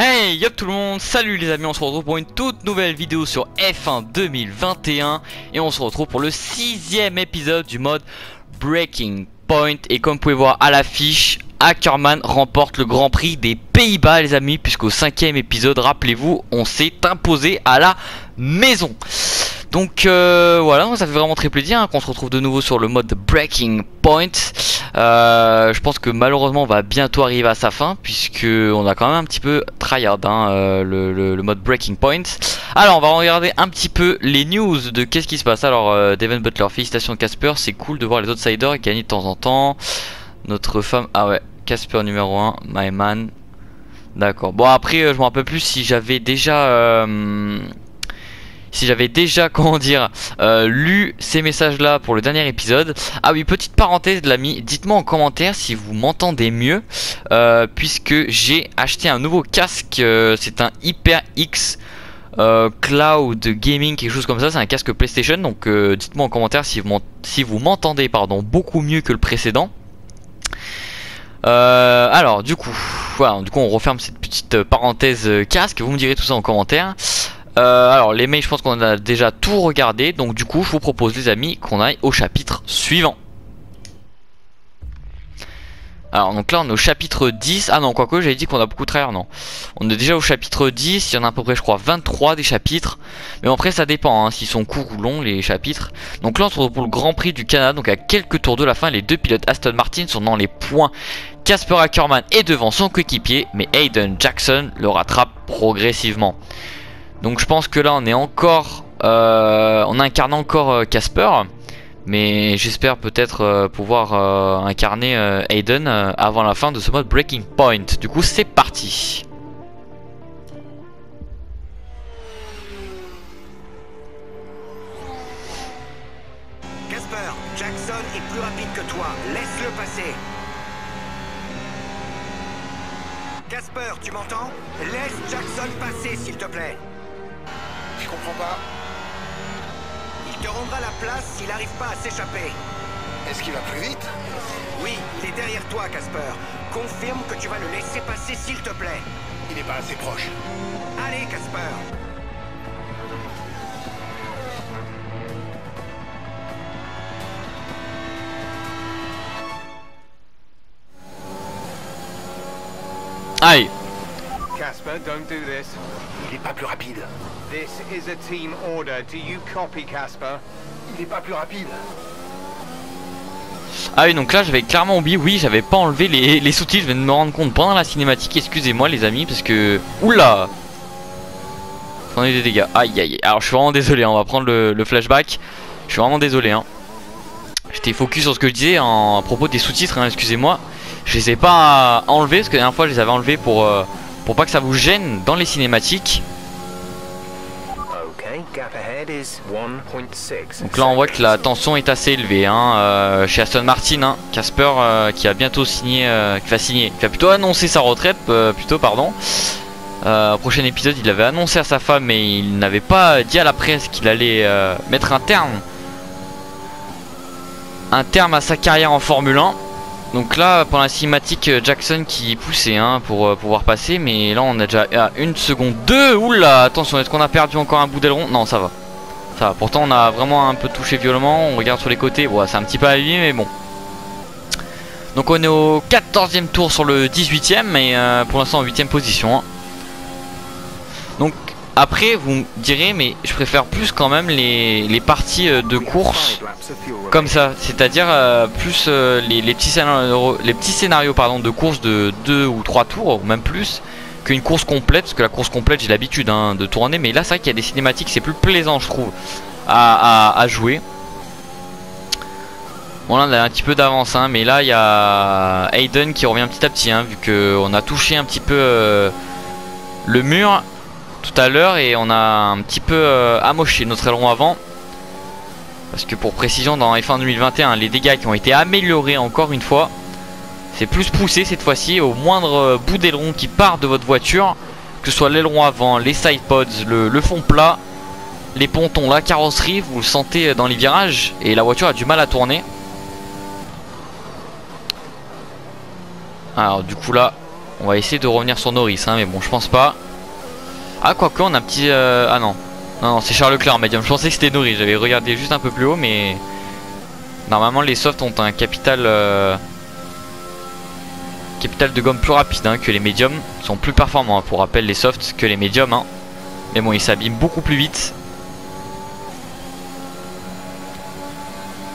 Hey yo tout le monde, salut les amis, on se retrouve pour une toute nouvelle vidéo sur F1 2021 et on se retrouve pour le 6ème épisode du mode Breaking Point. Et comme vous pouvez voir à l'affiche, Ackermann remporte le Grand Prix des Pays-Bas les amis, puisqu'au 5ème épisode, rappelez-vous, on s'est imposé à la maison. Donc voilà, ça fait vraiment très plaisir hein, qu'on se retrouve de nouveau sur le mode Breaking Point. Je pense que malheureusement on va bientôt arriver à sa fin, puisque on a quand même un petit peu tryhard hein, le mode Breaking Point. Alors on va regarder un petit peu les news de qu'est-ce qui se passe. Alors Devin Butler, félicitations Casper, c'est cool de voir les outsiders gagner de temps en temps. Notre femme, ah ouais, Casper numéro 1, my man. D'accord, bon après je me rappelle plus si j'avais déjà... comment dire, lu ces messages là pour le dernier épisode. Ah oui, petite parenthèse l'ami, dites-moi en commentaire si vous m'entendez mieux, puisque j'ai acheté un nouveau casque, c'est un HyperX Cloud Gaming, quelque chose comme ça, c'est un casque PlayStation. Donc dites-moi en commentaire si vous m'entendez beaucoup mieux que le précédent. Alors du coup, voilà, on referme cette petite parenthèse casque, vous me direz tout ça en commentaire. Alors les mails, je pense qu'on a déjà tout regardé, donc du coup je vous propose les amis qu'on aille au chapitre suivant. Alors donc là on est au chapitre 10, ah non quoique j'avais dit qu'on a beaucoup tryhard, non. On est déjà au chapitre 10, il y en a à peu près je crois 23 des chapitres. Mais après ça dépend hein, s'ils sont courts ou longs les chapitres. Donc là on se retrouve pour le Grand Prix du Canada, donc à quelques tours de la fin les deux pilotes Aston Martin sont dans les points. Casper Ackermann est devant son coéquipier, mais Hayden Jackson le rattrape progressivement. Donc je pense que là on est encore, on incarne encore Casper, mais j'espère peut-être pouvoir incarner Hayden avant la fin de ce mode Breaking Point. Du coup c'est parti. Casper, Jackson est plus rapide que toi, laisse-le passer. Casper, tu m'entends? Laisse Jackson passer s'il te plaît. Je comprends pas. Il te rendra la place s'il n'arrive pas à s'échapper. Est-ce qu'il va plus vite? Oui, il est derrière toi, Casper. Confirme que tu vas le laisser passer s'il te plaît. Il n'est pas assez proche. Allez, Casper. Aïe. Casper, don't do this. Il n'est pas plus rapide. This is a team order. Do you copy, Casper? Il n'est pas plus rapide. Ah oui, donc là j'avais clairement oublié, oui j'avais pas enlevé les sous-titres, je viens de me rendre compte pendant la cinématique, excusez-moi les amis parce que... Oula, j'en ai des dégâts, aïe aïe. Alors je suis vraiment désolé, on va prendre le flashback. Je suis vraiment désolé hein. J'étais focus sur ce que je disais à propos des sous-titres hein, excusez-moi. Je les ai pas enlevés parce que la dernière fois je les avais enlevés pour pas que ça vous gêne dans les cinématiques. Donc là on voit que la tension est assez élevée hein, chez Aston Martin hein. Casper qui a bientôt signé, qui va plutôt annoncer sa retraite pardon. Au prochain épisode il avait annoncé à sa femme, mais il n'avait pas dit à la presse qu'il allait mettre un terme à sa carrière en Formule 1. Donc là pendant la cinématique Jackson qui poussait hein, pour pouvoir passer, mais là on a déjà à 1 seconde 2. Oula, attention, est-ce qu'on a perdu encore un bout d'aileron? Non, ça va. Ça va. Pourtant on a vraiment un peu touché violemment. On regarde sur les côtés, bon, c'est un petit peu abîmé mais bon. Donc on est au 14e tour sur le 18e, mais pour l'instant en 8e position hein. Donc après vous me direz, mais je préfère plus quand même les parties de course comme ça, c'est-à-dire plus les petits scénarios pardon, de course de 2 ou 3 tours ou même plus qu'une course complète, parce que la course complète j'ai l'habitude hein, de tourner, mais là c'est vrai qu'il y a des cinématiques, c'est plus plaisant je trouve à jouer. Bon là on a un petit peu d'avance hein, mais là il y a Hayden qui revient petit à petit hein, vu qu'on a touché un petit peu le mur tout à l'heure et on a un petit peu amoché notre aileron avant. Parce que pour précision dans F1 2021 les dégâts qui ont été améliorés encore une fois, c'est plus poussé cette fois-ci, au moindre bout d'aileron qui part de votre voiture, que ce soit l'aileron avant, les side pods, le fond plat, les pontons, la carrosserie, vous le sentez dans les virages et la voiture a du mal à tourner. Alors du coup là On va essayer de revenir sur Norris, hein, mais bon, je pense pas. Ah, quoique, on a un petit... Ah non. Non, c'est Charles Leclerc en médium. Je pensais que c'était Norris. J'avais regardé juste un peu plus haut, mais... Normalement, les softs ont un capital de gomme plus rapide hein, que les médiums. Ils sont plus performants, hein, pour rappel, les softs que les médiums. Hein. Mais bon, ils s'abîment beaucoup plus vite.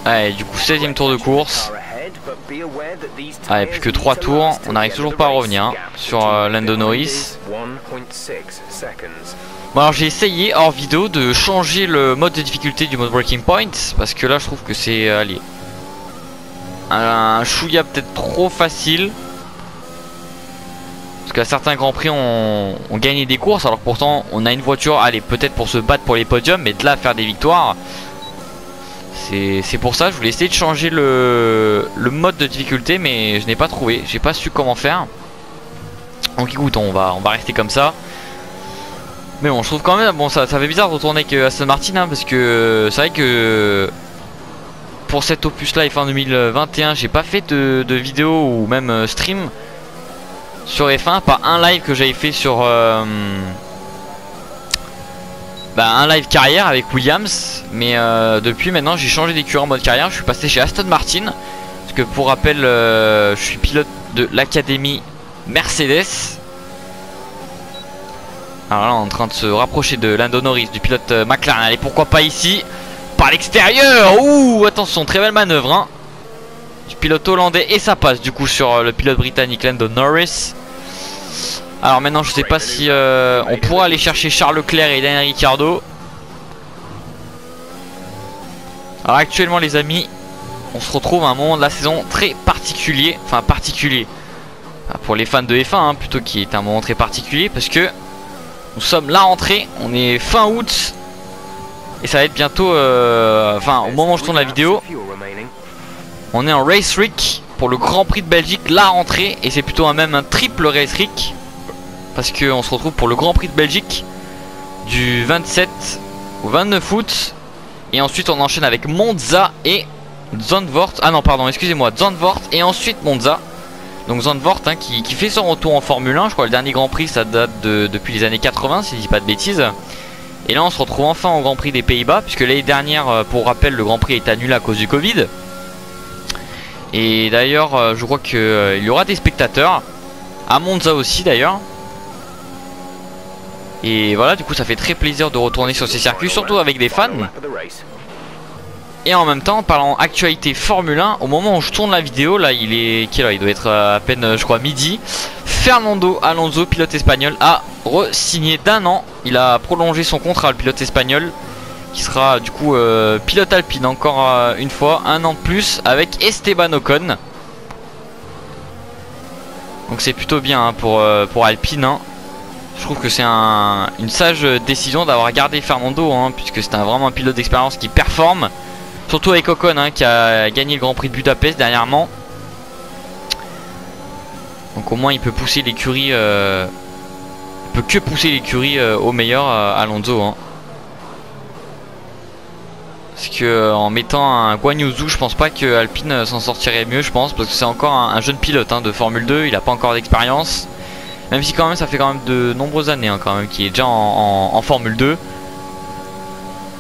Allez, du coup, 16e tour de course. Allez, plus que 3 tours. On n'arrive toujours pas à revenir hein, sur Lando Norris. Bon, alors j'ai essayé hors vidéo de changer le mode de difficulté du mode Breaking Point. Parce que là, je trouve que c'est... allez, un chouïa peut-être trop facile. Parce qu'à certains grands prix on gagné des courses. Alors que pourtant on a une voiture, allez, peut-être pour se battre pour les podiums. Mais de là à faire des victoires, c'est pour ça je voulais essayer de changer le mode de difficulté. Mais je n'ai pas trouvé, j'ai pas su comment faire. Donc écoute, on va rester comme ça. Mais bon, je trouve quand même, bon, ça fait bizarre de retourner avec Aston Martin hein, parce que c'est vrai que pour cet opus là F1 2021 j'ai pas fait de vidéo ou même stream sur F1, pas un live que j'avais fait sur un live carrière avec Williams. Mais depuis maintenant j'ai changé d'écurie en mode carrière. Je suis passé chez Aston Martin. Parce que pour rappel je suis pilote de l'académie Mercedes. Alors là on est en train de se rapprocher de Lando Norris, du pilote McLaren. Allez, pourquoi pas ici, par l'extérieur. Ouh, attention, très belle manœuvre hein, du pilote hollandais. Et ça passe du coup sur le pilote britannique Lando Norris. Alors maintenant je sais pas si on pourra aller chercher Charles Leclerc et Daniel Ricciardo. Alors actuellement les amis, on se retrouve à un moment de la saison très particulier. Enfin particulier pour les fans de F1 hein, plutôt, qui est un moment très particulier. Parce que nous sommes la rentrée, on est fin août. Et ça va être bientôt enfin au moment où je tourne la vidéo, on est en Race Week pour le Grand Prix de Belgique, la rentrée. Et c'est plutôt même un triple Race Week, parce qu'on se retrouve pour le Grand Prix de Belgique du 27 au 29 août. Et ensuite on enchaîne avec Monza et Zandvoort. Ah non pardon, excusez-moi, Zandvoort et ensuite Monza. Donc Zandvoort hein, qui fait son retour en Formule 1. Je crois le dernier Grand Prix ça date depuis les années 80 si je dis pas de bêtises. Et là on se retrouve enfin au Grand Prix des Pays-Bas, puisque l'année dernière, pour rappel, le Grand Prix a été annulé à cause du Covid. Et d'ailleurs je crois qu'il y aura des spectateurs à Monza aussi d'ailleurs. Et voilà, du coup ça fait très plaisir de retourner sur ces circuits, surtout avec des fans. Et en même temps, parlant actualité Formule 1, au moment où je tourne la vidéo, là il est... Quelle heure ? Il doit être à peine, je crois, midi. Fernando Alonso, pilote espagnol, a re-signé d'1 an. Il a prolongé son contrat, le pilote espagnol, qui sera du coup pilote alpine encore une fois, 1 an de plus avec Esteban Ocon. Donc c'est plutôt bien hein, pour Alpine hein. Je trouve que c'est une sage décision d'avoir gardé Fernando hein, puisque c'est vraiment un pilote d'expérience qui performe. Surtout avec Ocon hein, qui a gagné le Grand Prix de Budapest dernièrement. Donc au moins il peut pousser l'écurie, il peut que pousser l'écurie au meilleur Alonso hein. Parce que en mettant un Guan Yu Zhou, je pense pas que Alpine s'en sortirait mieux, je pense, parce que c'est encore un jeune pilote hein, de Formule 2, il a pas encore d'expérience. Même si quand même ça fait quand même de nombreuses années hein, quand même qu'il est déjà en Formule 2.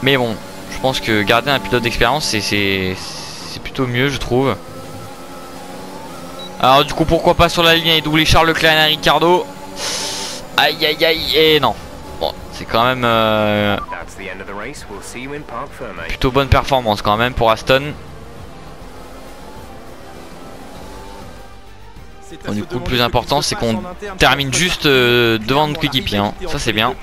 Mais bon, je pense que garder un pilote d'expérience c'est plutôt mieux je trouve. Alors du coup pourquoi pas sur la ligne et doubler Charles Leclerc et Ricciardo. Aïe aïe aïe, et non. Bon, c'est quand même plutôt bonne performance quand même pour Aston. Bon, du coup le plus important c'est qu'on termine juste devant notre coéquipier hein. Ça c'est bien.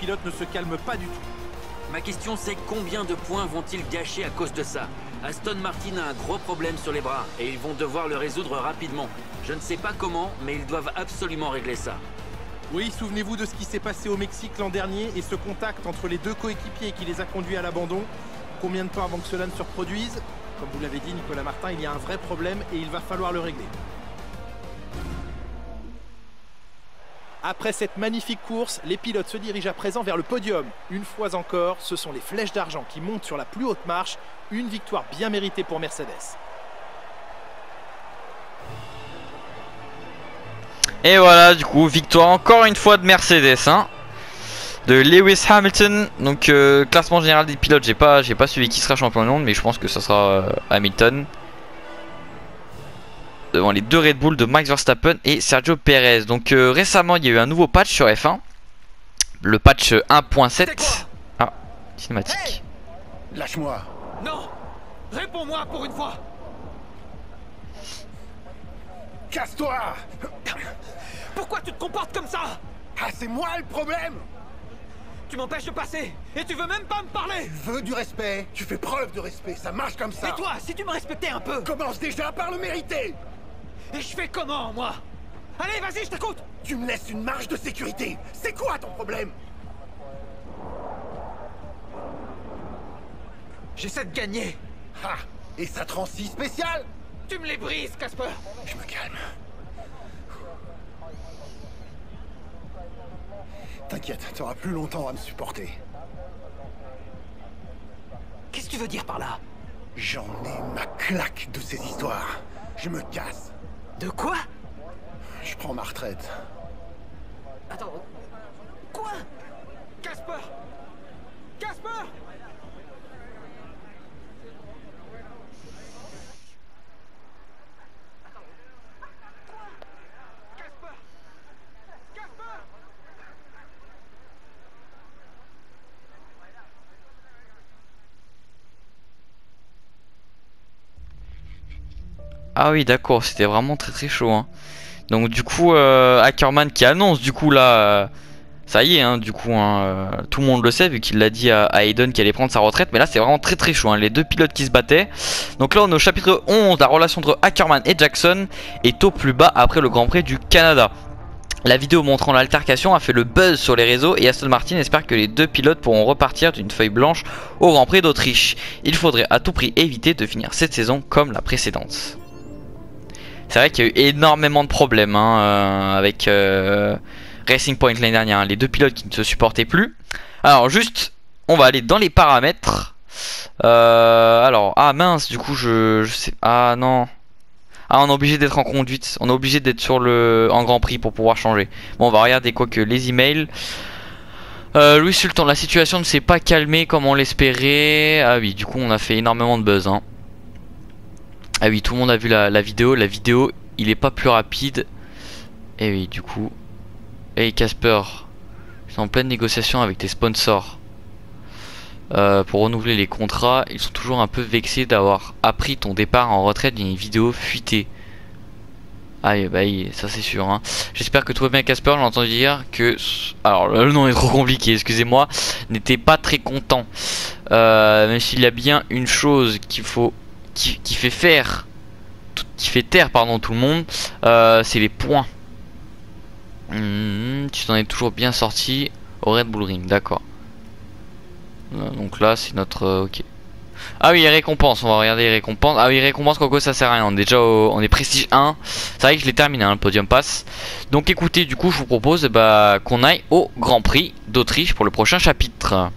Ma question c'est combien de points vont-ils gâcher à cause de ça? Aston Martin a un gros problème sur les bras et ils vont devoir le résoudre rapidement. Je ne sais pas comment, mais ils doivent absolument régler ça. Oui, souvenez-vous de ce qui s'est passé au Mexique l'an dernier et ce contact entre les deux coéquipiers qui les a conduits à l'abandon. Combien de temps avant que cela ne se reproduise? Comme vous l'avez dit Nicolas Martin, il y a un vrai problème et il va falloir le régler. Après cette magnifique course, les pilotes se dirigent à présent vers le podium. Une fois encore, ce sont les flèches d'argent qui montent sur la plus haute marche. Une victoire bien méritée pour Mercedes. Et voilà, du coup, victoire encore une fois de Mercedes, hein, de Lewis Hamilton. Donc classement général des pilotes, j'ai pas suivi qui sera champion du monde, mais je pense que ça sera Hamilton. Devant les deux Red Bull de Max Verstappen et Sergio Perez. Donc récemment il y a eu un nouveau patch sur F1, le patch 1.7. Ah, cinématique. Hey, lâche-moi. Non! Réponds-moi pour une fois! Casse-toi. Pourquoi tu te comportes comme ça? Ah, c'est moi le problème. Tu m'empêches de passer et tu veux même pas me parler! Tu veux du respect, tu fais preuve de respect, ça marche comme ça. Et toi, si tu me respectais un peu! Commence déjà par le mériter. Et je fais comment, moi? Allez, vas-y, je t'écoute! Tu me laisses une marge de sécurité. C'est quoi ton problème? J'essaie de gagner! Ah, et ça te rend si spécial? Tu me les brises, Casper! Je me calme. T'inquiète, t'auras plus longtemps à me supporter. Qu'est-ce que tu veux dire par là? J'en ai ma claque de ces histoires. Je me casse. De quoi? Je prends ma retraite. Attends... Quoi? Casper! Casper! Ah oui d'accord, c'était vraiment très chaud, hein. Donc du coup Ackerman qui annonce du coup là ça y est, hein, du coup hein, tout le monde le sait vu qu'il l'a dit à Hayden qu'il allait prendre sa retraite. Mais là c'est vraiment très chaud, hein, les deux pilotes qui se battaient. Donc là on est au chapitre 11, la relation entre Ackerman et Jackson est au plus bas après le Grand Prix du Canada. La vidéo montrant l'altercation a fait le buzz sur les réseaux et Aston Martin espère que les deux pilotes pourront repartir d'une feuille blanche au Grand Prix d'Autriche. Il faudrait à tout prix éviter de finir cette saison comme la précédente. C'est vrai qu'il y a eu énormément de problèmes, hein, avec Racing Point l'année dernière, hein, les deux pilotes qui ne se supportaient plus. Alors juste, on va aller dans les paramètres. Alors, ah mince, du coup je sais... Ah non. Ah, on est obligé d'être en conduite, on est obligé d'être sur en Grand Prix pour pouvoir changer. Bon, on va regarder quoique les emails. Louis Sultan, la situation ne s'est pas calmée comme on l'espérait. Ah oui, du coup on a fait énormément de buzz, hein. Ah oui, tout le monde a vu la vidéo. La vidéo, il est pas plus rapide. Et oui, du coup. Hey Casper, je suis en pleine négociation avec tes sponsors pour renouveler les contrats. Ils sont toujours un peu vexés d'avoir appris ton départ en retraite d'une vidéo fuitée. Ah bah ça c'est sûr, hein. J'espère que tout va bien Casper. J'ai entendu dire que... Alors le nom est trop compliqué, excusez-moi. N'était pas très content. Même s'il y a bien une chose qu'il faut... Qui fait taire pardon tout le monde, c'est les points. Tu t'en es toujours bien sorti au Red Bull Ring, d'accord. Donc là c'est notre ok. Ah oui, les récompenses, on va regarder les récompenses. Ah oui, les récompenses Coco ça sert à rien, on est déjà on est prestige 1. C'est vrai que je l'ai terminé, hein, le podium pass. Donc écoutez, du coup je vous propose qu'on aille au Grand Prix d'Autriche pour le prochain chapitre.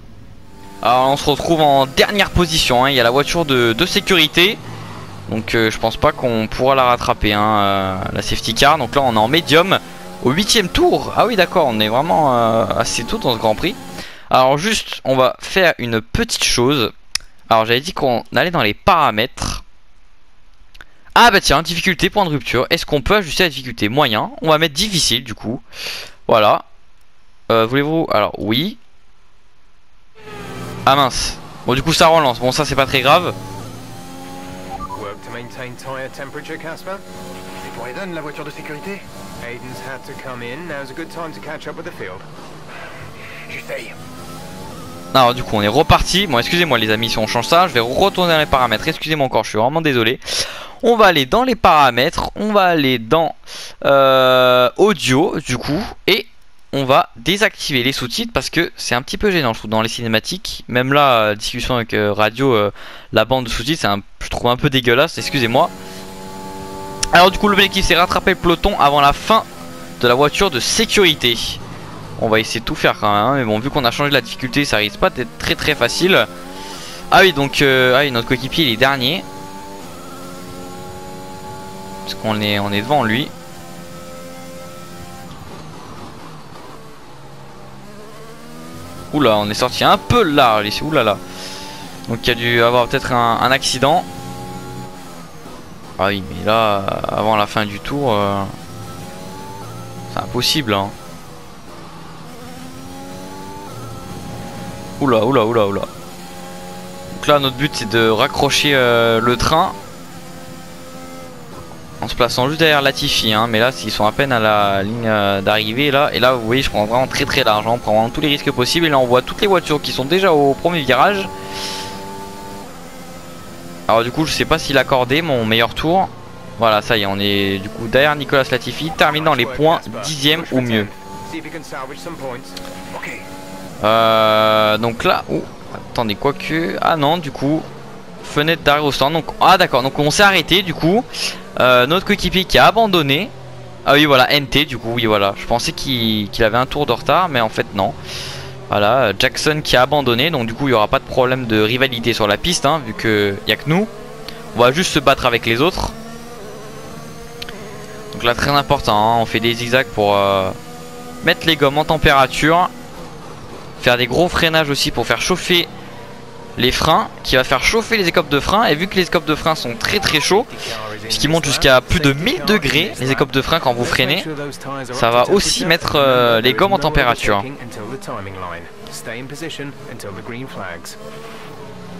Alors on se retrouve en dernière position, hein. Il y a la voiture de sécurité. Donc je pense pas qu'on pourra la rattraper, hein, la safety car. Donc là on est en médium au 8ème tour. Ah oui d'accord, on est vraiment assez tôt dans ce Grand Prix. Alors juste on va faire une petite chose. Alors j'avais dit qu'on allait dans les paramètres. Ah bah tiens, difficulté, point de rupture. Est-ce qu'on peut ajuster la difficulté? Moyen. On va mettre difficile du coup. Voilà. Voulez-vous... Alors oui. Ah mince. Bon du coup ça relance. Bon ça c'est pas très grave. Work to maintain tire temperature, Casper? C'est pour Eden, la voiture de sécurité? Aiden's had to come in. Now's a good time to catch up with the field. J'essaye. Alors du coup on est reparti. Bon excusez-moi les amis si on change ça. Je vais retourner dans les paramètres. Excusez-moi encore, je suis vraiment désolé. On va aller dans les paramètres. On va aller dans audio du coup. Et on va désactiver les sous-titres parce que c'est un petit peu gênant je trouve dans les cinématiques. Même là, discussion avec radio, la bande de sous-titres je trouve un peu dégueulasse, excusez-moi. Alors du coup l'objectif c'est rattraper le peloton avant la fin de la voiture de sécurité. On va essayer de tout faire quand même, hein, mais bon vu qu'on a changé la difficulté ça risque pas d'être très facile. Ah oui donc ah oui, notre coéquipier il est dernier. Parce qu'on est devant lui. Oula, on est sorti un peu large ici. Oulala. Donc il y a dû avoir peut-être un accident. Ah oui, mais là, avant la fin du tour, c'est impossible. Hein. Oula. Donc là, notre but c'est de raccrocher le train en se plaçant juste derrière Latifi. Hein. Mais là, ils sont à peine à la ligne d'arrivée là. Et là, vous voyez, je prends vraiment très large. Hein. On prend vraiment tous les risques possibles. Et là, on voit toutes les voitures qui sont déjà au premier virage. Alors du coup je sais pas s'il a accordé mon meilleur tour. Voilà, ça y est, on est du coup derrière Nicolas Latifi, termine dans les points 10e ou mieux. Donc là, attendez, quoique, ah non, du coup fenêtre d'arrêt au stand. Donc ah d'accord, donc on s'est arrêté du coup. Notre coéquipier qui a abandonné. Ah oui voilà, NT du coup, oui voilà. Je pensais qu'il avait un tour de retard, mais en fait non. Voilà, Jackson qui a abandonné, donc du coup il n'y aura pas de problème de rivalité sur la piste, hein, vu qu'il n'y a que nous. On va juste se battre avec les autres. Donc là très important, hein, on fait des zigzags pour mettre les gommes en température. Faire des gros freinages aussi pour faire chauffer les freins, qui va faire chauffer les écopes de frein. Et vu que les écopes de frein sont très chauds, puisqu'ils montent jusqu'à plus de 1000 degrés, les écopes de frein quand vous freinez, ça va aussi mettre les gommes en température.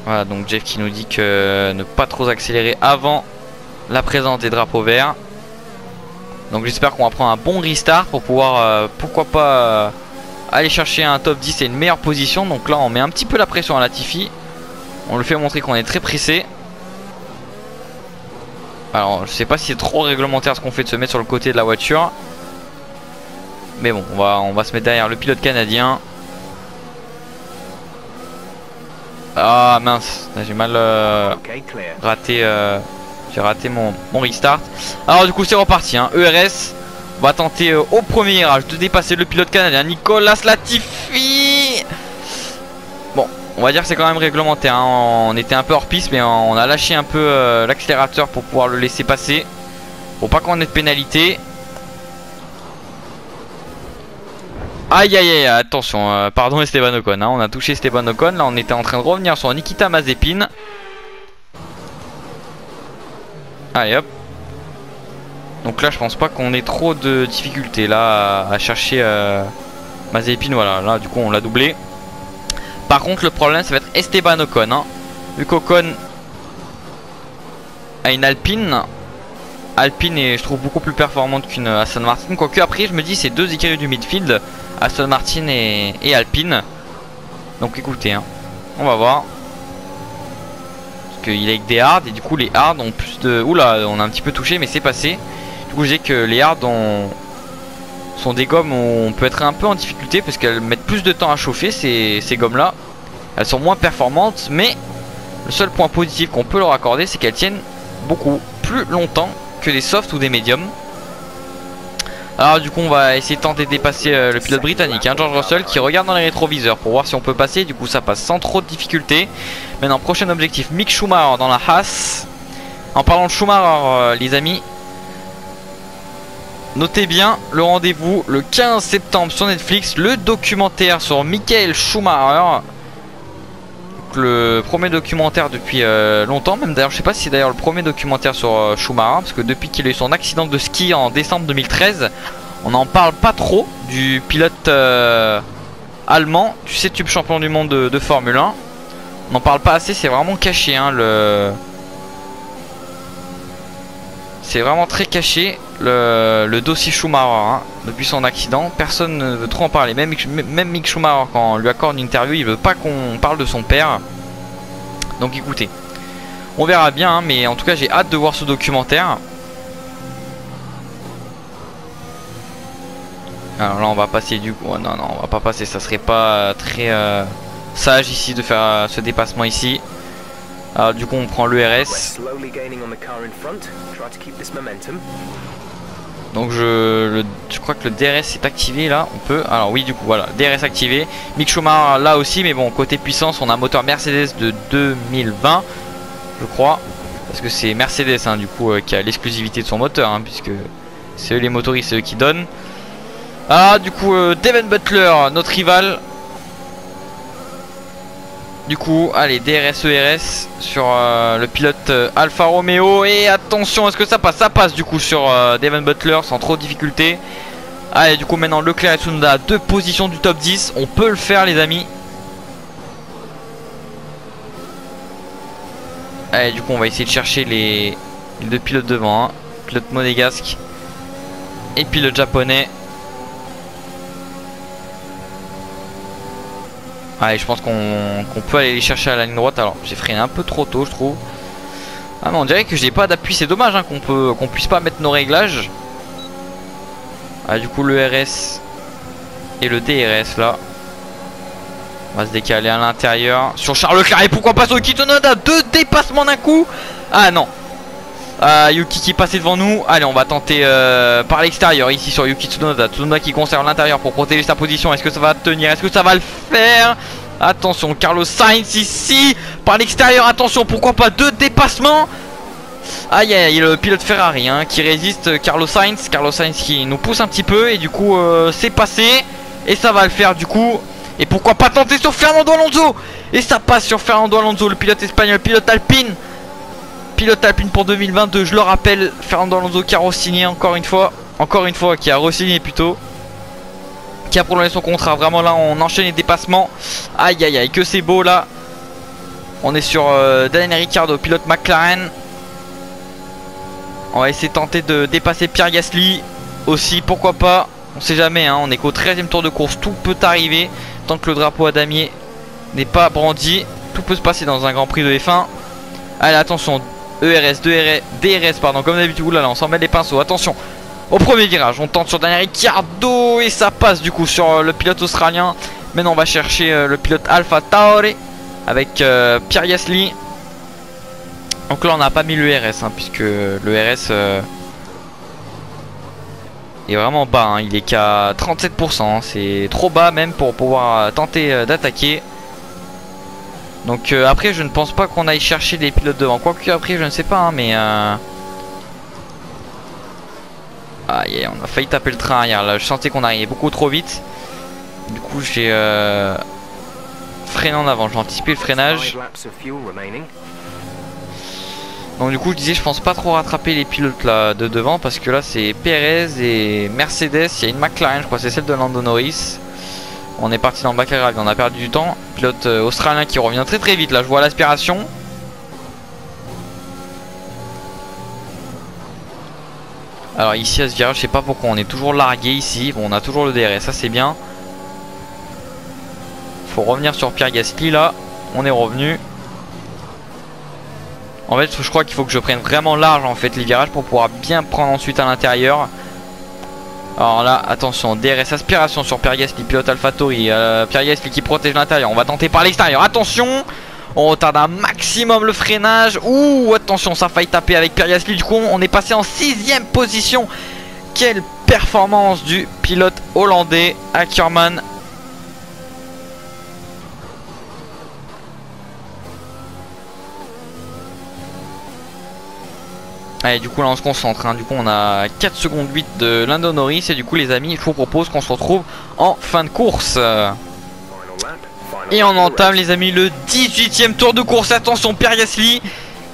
Voilà, donc Jeff qui nous dit que ne pas trop accélérer avant la présence des drapeaux verts. Donc j'espère qu'on va prendre un bon restart pour pouvoir, pourquoi pas, aller chercher un top 10 et une meilleure position. Donc là on met un petit peu la pression à Latifi. On le fait montrer qu'on est très pressé. Alors je sais pas si c'est trop réglementaire ce qu'on fait de se mettre sur le côté de la voiture. Mais bon, on va se mettre derrière le pilote canadien. Ah mince, j'ai mal raté. J'ai raté mon restart. Alors du coup c'est reparti, hein. ERS. On va tenter au premier virage de dépasser le pilote canadien Nicolas Latifi. Bon, on va dire que c'est quand même réglementaire, hein. On était un peu hors piste, mais on a lâché un peu l'accélérateur pour pouvoir le laisser passer. Pour pas qu'on ait de pénalité. Aïe, attention, pardon Esteban Ocon, hein. On a touché Esteban Ocon. Là on était en train de revenir sur Nikita Mazepin. Allez hop. Donc là je pense pas qu'on ait trop de difficultés là à chercher Mazepin. Voilà, là du coup on l'a doublé. Par contre le problème ça va être Esteban Ocon, hein. Vu qu'Ocon a une Alpine est je trouve beaucoup plus performante qu'une Aston Martin. Quoique après je me dis c'est deux écuries du midfield, Aston Martin et Alpine. Donc écoutez, hein, on va voir. Parce qu'il est avec des hards et du coup les hards ont plus de... Oula, on a un petit peu touché mais c'est passé. Du coup je dis que les hards sont des gommes où on peut être un peu en difficulté parce qu'elles mettent plus de temps à chauffer ces gommes là. Elles sont moins performantes, mais le seul point positif qu'on peut leur accorder c'est qu'elles tiennent beaucoup plus longtemps que des softs ou des médiums. Alors du coup on va essayer de tenter de dépasser le pilote britannique, hein, George Russell, qui regarde dans les rétroviseurs pour voir si on peut passer. Du coup ça passe sans trop de difficultés. Maintenant prochain objectif, Mick Schumacher dans la Haas. En parlant de Schumacher les amis, notez bien le rendez-vous le 15 septembre sur Netflix, le documentaire sur Michael Schumacher. Le premier documentaire depuis longtemps, même d'ailleurs je sais pas si c'est d'ailleurs le premier documentaire sur Schumacher, parce que depuis qu'il a eu son accident de ski en décembre 2013, on n'en parle pas trop du pilote allemand, du 7e champion du monde de Formule 1. On n'en parle pas assez, c'est vraiment caché, hein, c'est vraiment très caché le dossier Schumacher, hein. Depuis son accident, personne ne veut trop en parler. Même Mick Schumacher, quand on lui accorde une interview, il veut pas qu'on parle de son père. Donc écoutez, on verra bien, hein, mais en tout cas j'ai hâte de voir ce documentaire. Alors là on va passer du coup, non on va pas passer, ça serait pas très sage ici de faire ce dépassement ici. Alors du coup on prend l'ERS. Donc je crois que le DRS est activé là, on peut. Alors oui du coup voilà, DRS activé. Mick Schumacher là aussi, mais bon côté puissance on a un moteur Mercedes de 2020 je crois. Parce que c'est Mercedes, hein, du coup qui a l'exclusivité de son moteur, hein, puisque c'est eux les motoristes, c'est eux qui donnent. Ah du coup Devin Butler, notre rival, Du coup, allez, DRS, ERS sur le pilote Alfa Romeo. Et attention, est-ce que ça passe? Ça passe du coup sur Devon Butler sans trop de difficulté. Allez, du coup maintenant Leclerc et Tsunoda à 2 positions du top 10. On peut le faire les amis. Allez, du coup on va essayer de chercher les 2 pilotes devant, hein. Pilote monégasque et pilote japonais. Allez, je pense qu'on peut aller les chercher à la ligne droite. Alors j'ai freiné un peu trop tôt je trouve. Ah mais on dirait que j'ai pas d'appui, c'est dommage hein, qu'on puisse pas mettre nos réglages. Ah, du coup le RS et le DRS là. On va se décaler à l'intérieur sur Charles Leclerc et pourquoi pas sur Yuki Tsunoda. 2 dépassements d'un coup. Ah non, Yuki qui est passé devant nous. Allez, on va tenter par l'extérieur ici sur Yuki Tsunoda. Tsunoda qui conserve l'intérieur pour protéger sa position. Est-ce que ça va tenir? Est-ce que ça va le faire? Attention, Carlos Sainz ici par l'extérieur. Attention, pourquoi pas 2 dépassements. Aïe aïe, le pilote Ferrari hein, qui résiste, Carlos Sainz qui nous pousse un petit peu. Et du coup c'est passé. Et ça va le faire du coup. Et pourquoi pas tenter sur Fernando Alonso. Et ça passe sur Fernando Alonso, le pilote espagnol, pilote Alpine. Pilote Alpine pour 2022, je le rappelle. Fernando Alonso qui a re-signé encore une fois, qui a re-signé plutôt, qui a prolongé son contrat. Vraiment là on enchaîne les dépassements. Aïe aïe aïe, que c'est beau là. On est sur Daniel Ricciardo, pilote McLaren. On va essayer de tenter de dépasser Pierre Gasly aussi, pourquoi pas. On sait jamais hein, on est qu'au 13e tour de course, tout peut arriver. Tant que le drapeau à damier n'est pas brandi, tout peut se passer dans un grand prix de F1. Allez attention, ERS, DRS pardon, comme d'habitude. Là on s'en met les pinceaux, attention. Au premier virage, on tente sur Daniel Ricciardo et ça passe du coup sur le pilote australien. Maintenant on va chercher le pilote Alpha Tauri avec Pierre Gasly. Donc là on n'a pas mis le RS hein, puisque le RS est vraiment bas hein. Il est qu'à 37% hein. C'est trop bas même pour pouvoir tenter d'attaquer. Donc après je ne pense pas qu'on aille chercher des pilotes devant. Quoique après je ne sais pas hein, mais aïe, on a failli taper le train arrière là. Je sentais qu'on arrivait beaucoup trop vite. Du coup j'ai freiné en avant, j'ai anticipé le freinage. Donc du coup je disais je pense pas trop rattraper les pilotes là de devant. Parce que là c'est Perez et Mercedes. Il y a une McLaren je crois, c'est celle de Lando Norris. On est parti dans le bac à gravier, on a perdu du temps. Pilote australien qui revient très très vite là, je vois l'aspiration. Alors ici à ce virage je sais pas pourquoi on est toujours largué ici. Bon on a toujours le DRS, ça c'est bien. Faut revenir sur Pierre Gasly là. On est revenu. En fait je crois qu'il faut que je prenne vraiment large en fait les virages pour pouvoir bien prendre ensuite à l'intérieur. Alors là attention, DRS aspiration sur Pierre Gasly, pilote AlphaTauri. Pierre Gasly qui protège l'intérieur, on va tenter par l'extérieur, attention. On retarde un maximum le freinage. Ouh attention, ça a failli taper avec Pierre Gasly. Du coup on est passé en 6ème position. Quelle performance du pilote hollandais Ackermann. Allez du coup là on se concentre hein. Du coup on a 4 secondes 8 de Lando Norris. Et du coup les amis je vous propose qu'on se retrouve en fin de course. Et on entame les amis le 18ème tour de course. Attention Pierre Gasly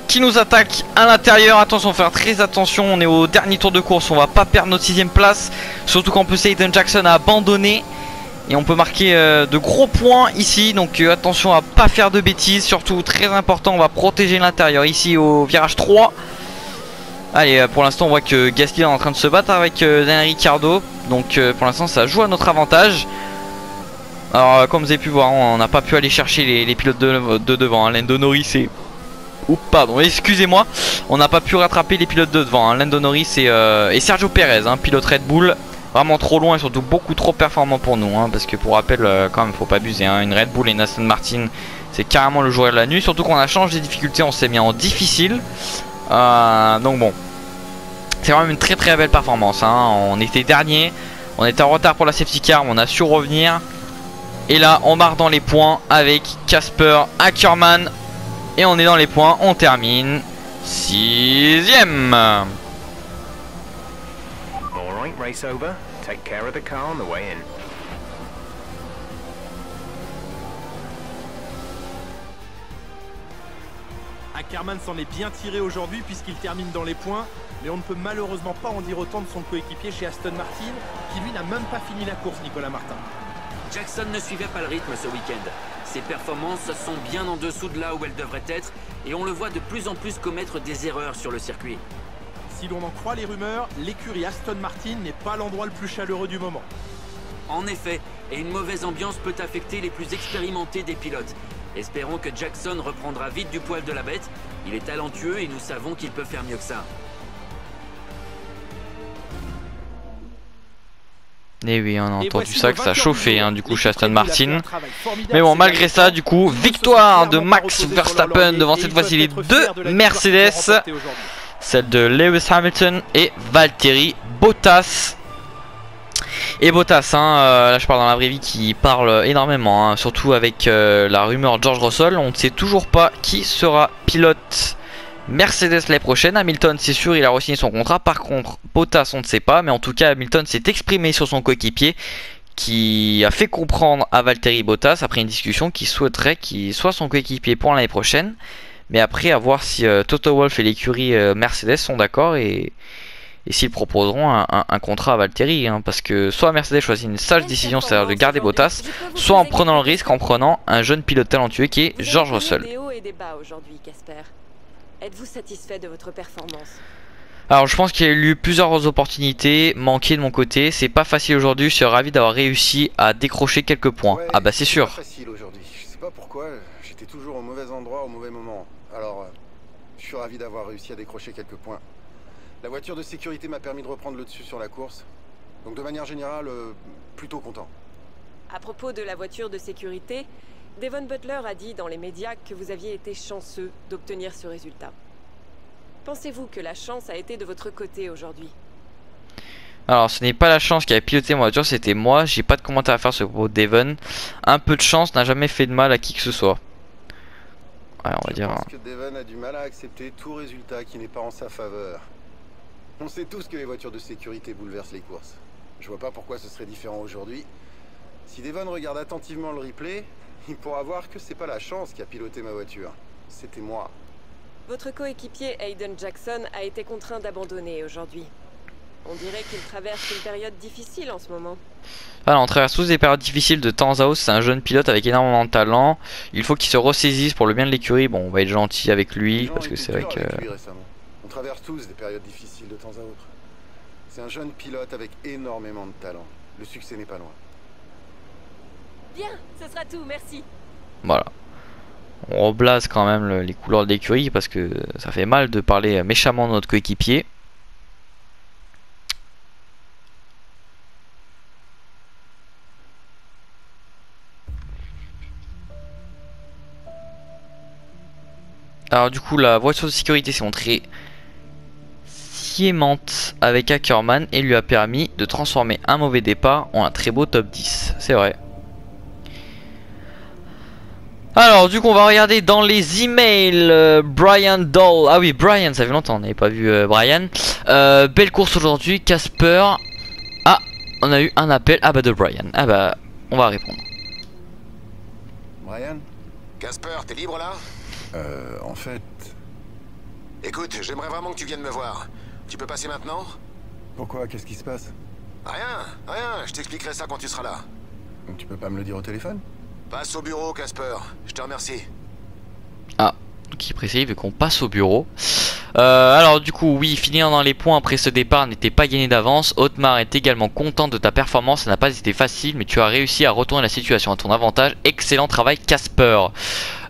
qui nous attaque à l'intérieur. Attention, faire très attention, on est au dernier tour de course. On va pas perdre notre 6ème place. Surtout qu'en plus Hayden Jackson a abandonné. Et on peut marquer de gros points ici. Donc attention à pas faire de bêtises. Surtout très important, on va protéger l'intérieur ici au virage 3. Allez pour l'instant on voit que Gasly est en train de se battre avec Daniel Ricciardo. Donc pour l'instant ça joue à notre avantage. Alors comme vous avez pu voir on n'a pas pu aller chercher les pilotes de devant hein. Lando Norris et... Oups pardon, excusez-moi. On n'a pas pu rattraper les pilotes de devant hein. Lando Norris et Sergio Perez hein, pilote Red Bull. Vraiment trop loin et surtout beaucoup trop performant pour nous hein, parce que pour rappel quand même faut pas abuser hein. Une Red Bull et une Aston Martin c'est carrément le jour et la nuit. Surtout qu'on a changé les difficultés, on s'est mis en difficile. Donc bon, c'est vraiment une très très belle performance hein. On était dernier, on était en retard pour la safety car, mais on a su revenir. Et là on marque dans les points avec Casper Ackermann. Et on est dans les points, on termine 6ème. Alright, race over. Take care of the car on the way in. Ackerman s'en est bien tiré aujourd'hui puisqu'il termine dans les points, mais on ne peut malheureusement pas en dire autant de son coéquipier chez Aston Martin, qui lui n'a même pas fini la course, Nicolas Martin. Jackson ne suivait pas le rythme ce week-end. Ses performances sont bien en dessous de là où elles devraient être, et on le voit de plus en plus commettre des erreurs sur le circuit. Si l'on en croit les rumeurs, l'écurie Aston Martin n'est pas l'endroit le plus chaleureux du moment. En effet, et une mauvaise ambiance peut affecter les plus expérimentés des pilotes. Espérons que Jackson reprendra vite du poil de la bête. Il est talentueux et nous savons qu'il peut faire mieux que ça. Et oui, on a entendu ça, que ça chauffait hein, du coup chez Aston Martin. Mais bon, malgré ça, du coup, victoire de Max Verstappen devant cette fois-ci les deux Mercedes. Celle de Lewis Hamilton et Valtteri Bottas. Et Bottas, là je parle dans la vraie vie, qui parle énormément, hein, surtout avec la rumeur George Russell. On ne sait toujours pas qui sera pilote Mercedes l'année prochaine. Hamilton, c'est sûr, il a re-signé son contrat. Par contre, Bottas, on ne sait pas. Mais en tout cas, Hamilton s'est exprimé sur son coéquipier, qui a fait comprendre à Valtteri Bottas, après une discussion, qu'il souhaiterait qu'il soit son coéquipier pour l'année prochaine. Mais après, à voir si Toto Wolff et l'écurie Mercedes sont d'accord et s'ils proposeront un contrat à Valtteri, hein, parce que soit Mercedes choisit une sage décision, c'est-à-dire de garder Bottas, soit en prenant le risque, en prenant un jeune pilote talentueux qui est George Russell. Êtes-vous satisfait de votre performance? Alors je pense qu'il y a eu plusieurs opportunités manquées de mon côté. C'est pas facile aujourd'hui, je suis ravi d'avoir réussi à décrocher quelques points. Ouais, ah bah c'est sûr. C'est pas facile aujourd'hui. Je sais pas pourquoi, j'étais toujours au mauvais endroit au mauvais moment. Alors je suis ravi d'avoir réussi à décrocher quelques points. La voiture de sécurité m'a permis de reprendre le dessus sur la course. Donc de manière générale, plutôt content. À propos de la voiture de sécurité, Devon Butler a dit dans les médias que vous aviez été chanceux d'obtenir ce résultat. Pensez-vous que la chance a été de votre côté aujourd'hui? Alors ce n'est pas la chance qui a piloté ma voiture, c'était moi. J'ai pas de commentaire à faire sur le propos de Devon. Un peu de chance n'a jamais fait de mal à qui que ce soit. Ouais, on va dire. Je pense que Devon a du mal à accepter tout résultat qui n'est pas en sa faveur. On sait tous que les voitures de sécurité bouleversent les courses. Je vois pas pourquoi ce serait différent aujourd'hui. Si Devon regarde attentivement le replay, il pourra voir que c'est pas la chance qui a piloté ma voiture. C'était moi. Votre coéquipier Hayden Jackson a été contraint d'abandonner aujourd'hui. On dirait qu'il traverse une période difficile en ce moment. Alors on traverse tous des périodes difficiles de temps à autre. C'est un jeune pilote avec énormément de talent. Il faut qu'il se ressaisisse pour le bien de l'écurie. Bon, on va être gentil avec lui parce que c'est vrai que... On traverse tous des périodes difficiles de temps à autre. C'est un jeune pilote avec énormément de talent. Le succès n'est pas loin. Bien, ce sera tout, merci. Voilà. On reblase quand même les couleurs de l'écurie parce que ça fait mal de parler méchamment de notre coéquipier. Alors du coup la voiture de sécurité s'est montrée aimante avec Ackerman et lui a permis de transformer un mauvais départ en un très beau top 10. C'est vrai. Alors du coup on va regarder dans les emails. Brian Doll. Ah oui Brian, ça fait longtemps on n'avait pas vu Brian. Belle course aujourd'hui Casper. Ah on a eu un appel. Ah bah de Brian. Ah bah on va répondre. Brian? Casper, t'es libre là? En fait... Écoute, j'aimerais vraiment que tu viennes me voir. Tu peux passer maintenant? Pourquoi? Qu'est-ce qui se passe? Rien, je t'expliquerai ça quand tu seras là. Donc tu peux pas me le dire au téléphone? Passe au bureau, Casper, je te remercie. Ah, donc il précise, il veut qu'on passe au bureau. Alors du coup, oui, finir dans les points après ce départ n'était pas gagné d'avance. Otmar est également content de ta performance, ça n'a pas été facile, mais tu as réussi à retourner la situation à ton avantage. Excellent travail, Casper.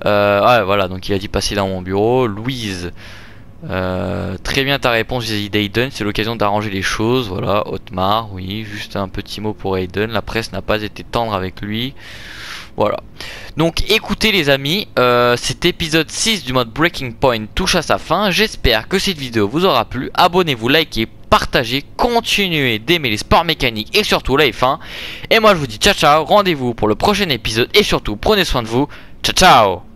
Ouais, voilà, donc il a dit passer dans mon bureau. Louise, très bien ta réponse vis-à-vis d'Hayden, c'est l'occasion d'arranger les choses. Voilà, Otmar, oui, juste un petit mot pour Hayden. La presse n'a pas été tendre avec lui. Voilà. Donc écoutez les amis, cet épisode 6 du mode Breaking Point touche à sa fin. J'espère que cette vidéo vous aura plu. Abonnez-vous, likez, partagez, continuez d'aimer les sports mécaniques et surtout la F1. Et moi je vous dis ciao ciao, rendez-vous pour le prochain épisode et surtout prenez soin de vous. Ciao ciao.